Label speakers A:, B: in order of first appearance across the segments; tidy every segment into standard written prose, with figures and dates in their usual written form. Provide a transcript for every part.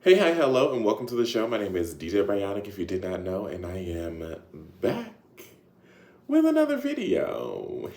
A: Hey, hi, hello, and welcome to the show. My name is DDare Bionic, if you did not know, and I am back with another video.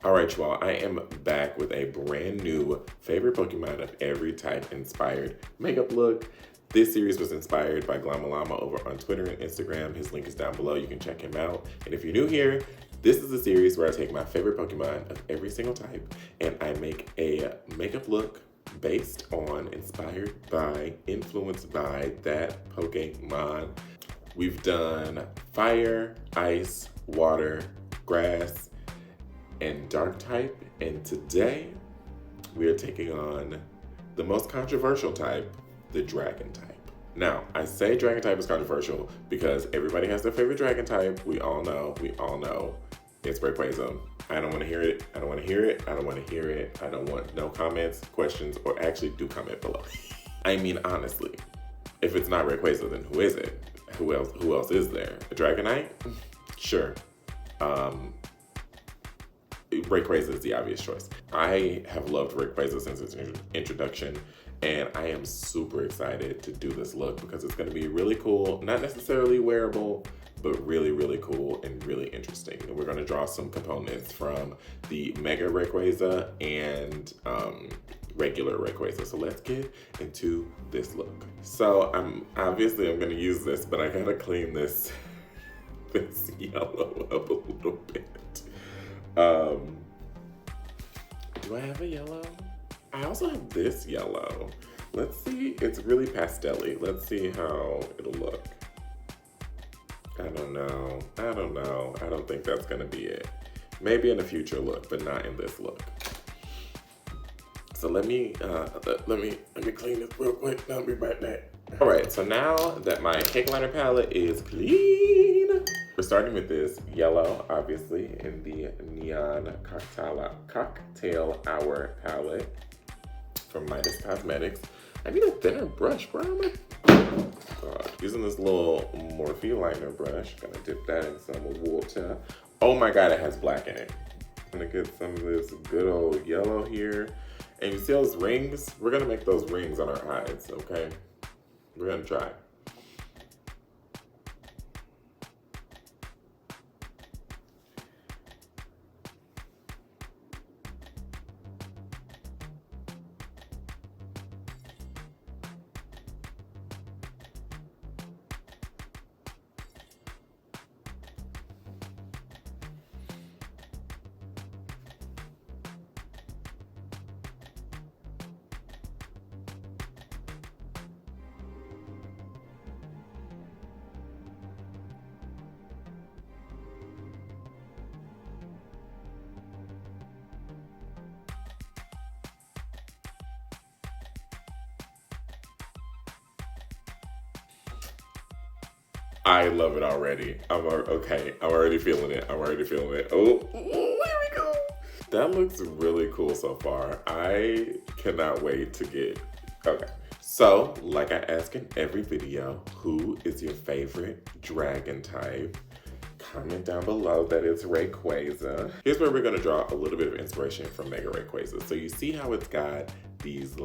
A: All right, you all, I am back with a brand new favorite Pokemon of every type inspired makeup look. This series was inspired by Glamalama over on Twitter and Instagram. His link is down below. You can check him out. And if you're new here, this is a series where I take my favorite Pokemon of every single type and I make a makeup look based on, inspired by, influenced by that Pokemon. We've done fire, ice, water, grass, and dark type. And today we are taking on the most controversial type, the dragon type. Now, I say dragon type is controversial because everybody has their favorite dragon type. We all know. It's Rayquaza. I don't want to hear it. I don't want to hear it. I don't want to hear it. I don't want no comments, questions, or actually do comment below. I mean, honestly, if it's not Rayquaza, then who is it? Who else is there? A Dragonite? Sure. Rayquaza is the obvious choice. I have loved Rayquaza since its introduction, and I am super excited to do this look because it's going to be really cool, not necessarily wearable, but really, really cool and really interesting. And we're going to draw some components from the Mega Rayquaza and regular Rayquaza. So let's get into this look. So I'm going to use this, but I gotta clean this yellow up a little bit. Do I have a yellow? I also have this yellow. Let's see, it's really pastel-y. Let's see how it'll look. I don't know. I don't think that's gonna be it. Maybe in a future look, but not in this look. So let me clean this real quick. I'll be right back. All right, so now that my cake liner palette is clean, we're starting with this yellow, obviously, in the Neon Cocktail Hour palette from Midas Cosmetics. I need a thinner brush, bro. God. Using this little Morphe liner brush, gonna dip that in some water. Oh my God, it has black in it. I'm gonna get some of this good old yellow here. And you see those rings? We're gonna make those rings on our eyes, okay? We're gonna try. I love it already. I'm already feeling it. Oh, here we go. That looks really cool so far. I cannot wait to get, okay. So, like I ask in every video, who is your favorite dragon type? Comment down below that it's Rayquaza. Here's where we're gonna draw a little bit of inspiration from Mega Rayquaza. So you see how it's got these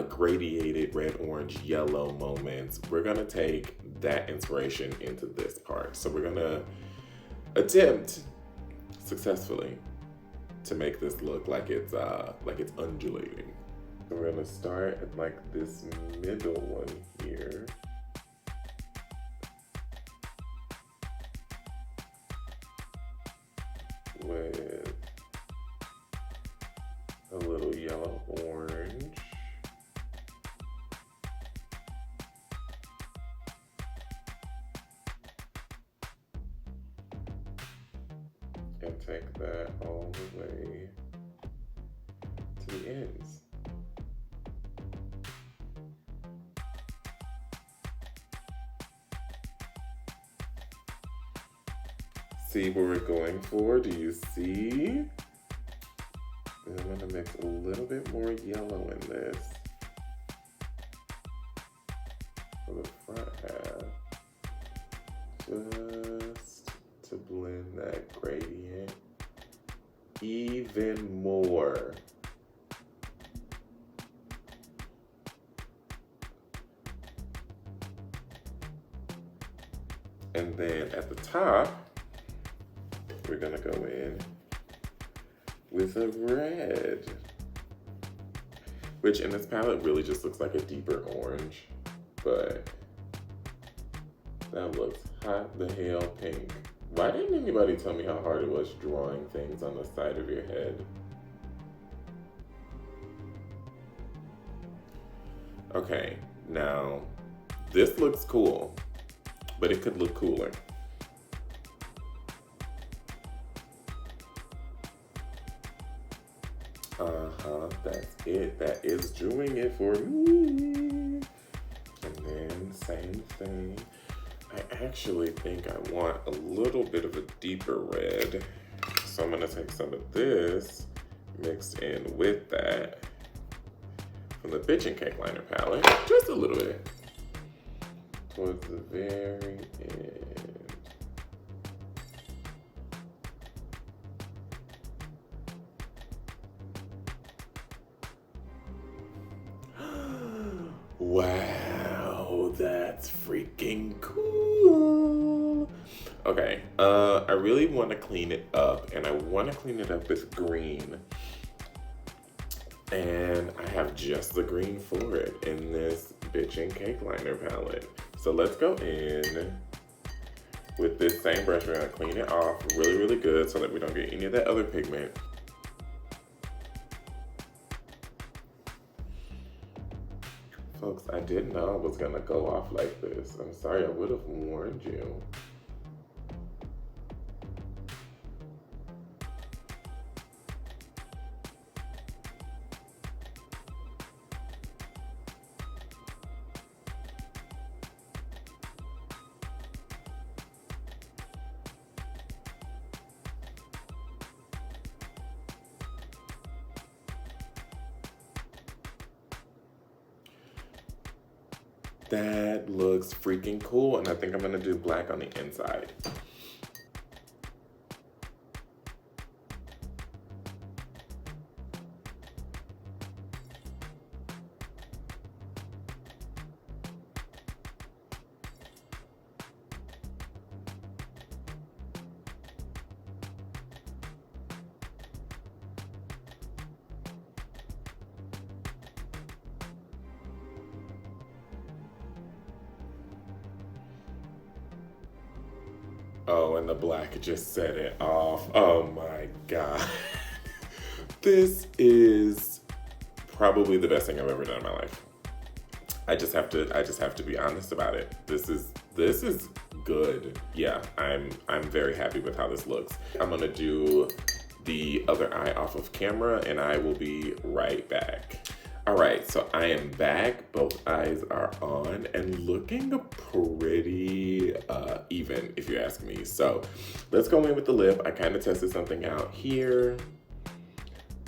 A: gradiated red, orange, yellow moments. We're gonna take that inspiration into this part. So we're gonna attempt successfully to make this look like it's undulating. So we're gonna start at like this middle one here. With a little yellow orange. And take that all the way to the ends. See what we're going for? Do you see? And I'm gonna mix a little bit more yellow in this for the front half. Just to blend that gradient even more. And then at the top, we're gonna go in with a red, which in this palette really just looks like a deeper orange, but that looks hot the hell pink. Why didn't anybody tell me how hard it was drawing things on the side of your head? Okay, now this looks cool, but it could look cooler. That's it. That is doing it for me. And then same thing. I actually think I want a little bit of a deeper red. So I'm gonna take some of this mixed in with that from the Bitchin' Cake Liner palette, just a little bit, towards the very end. Wow, that's freaking cool. Okay, I really want to clean it up, and I want to clean it up with green. And I have just the green for it in this Bitchin' Cake Liner palette. So let's go in with this same brush. We're gonna clean it off really, really good so that we don't get any of that other pigment. Folks, I didn't know I was gonna go off like this. I'm sorry, I would have warned you. That looks freaking cool, and I think I'm gonna do black on the inside. Oh, and the black just set it off. Oh my God. This is probably the best thing I've ever done in my life. I just have to be honest about it. This is good. Yeah, I'm very happy with how this looks. I'm gonna do the other eye off of camera and I will be right back. All right, so I am back. Both eyes are on and looking pretty even, if you ask me. So let's go in with the lip. I kind of tested something out here.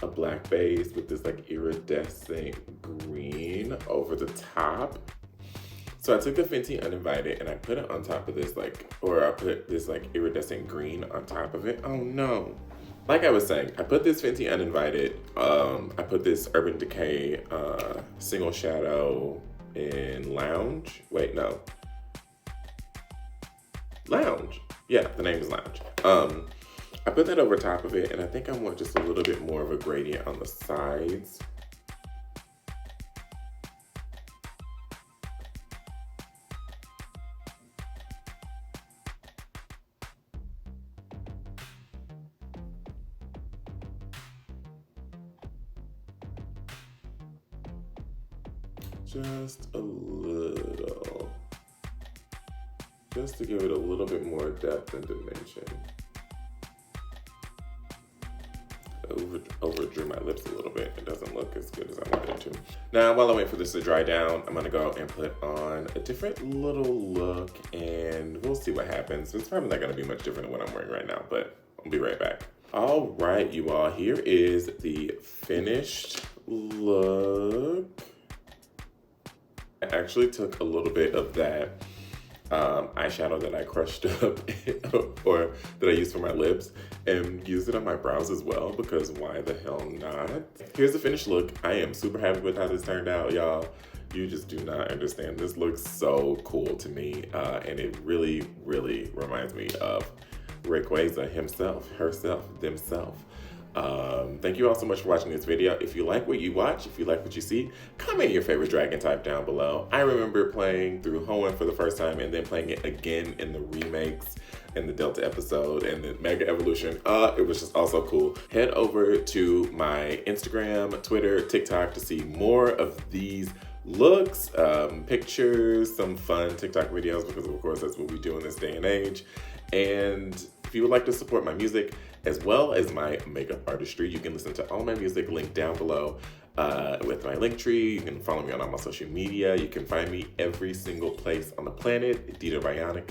A: A black base with this like iridescent green over the top. So I took the Fenty Uninvited and I put it on top of this I put this like iridescent green on top of it. Oh no. Like I was saying, I put this Fenty Uninvited, I put this Urban Decay Single Shadow in Lounge. Wait, no. Lounge. Yeah, the name is Lounge. I put that over top of it, and I think I want just a little bit more of a gradient on the sides. Just a little. Just to give it a little bit more depth and dimension. Overdrew my lips a little bit. It doesn't look as good as I wanted it to. Now, while I wait for this to dry down, I'm gonna go and put on a different little look and we'll see what happens. It's probably not gonna be much different than what I'm wearing right now, but I'll be right back. All right, you all, here is the finished look. I actually took a little bit of that eyeshadow that I crushed up or that I used for my lips and used it on my brows as well, because why the hell not? Here's the finished look. I am super happy with how this turned out, y'all. You just do not understand. This looks so cool to me, and it really, really reminds me of Rayquaza himself, herself, themselves. Thank you all so much for watching this video. If you like what you watch, if you like what you see, comment your favorite dragon type down below. I remember playing through Hoenn for the first time and then playing it again in the remakes in the Delta episode and the Mega Evolution. It was just also cool. Head over to my Instagram, Twitter, TikTok to see more of these looks, pictures, some fun TikTok videos, because of course that's what we do in this day and age. And if you would like to support my music as well as my makeup artistry, you can listen to all my music linked down below with my link tree. You can follow me on all my social media. You can find me every single place on the planet, DDare Bionic.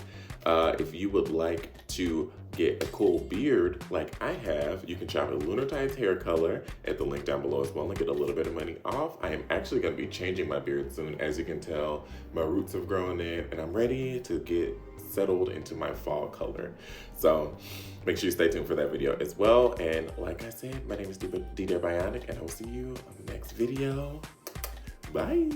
A: If you would like to get a cool beard like I have, you can shop at Lunartide's hair color at the link down below as well and get a little bit of money off. I am actually going to be changing my beard soon. As you can tell, my roots have grown in and I'm ready to get settled into my fall color. So make sure you stay tuned for that video as well. And like I said, my name is DDare Bionic and I will see you on the next video. Bye.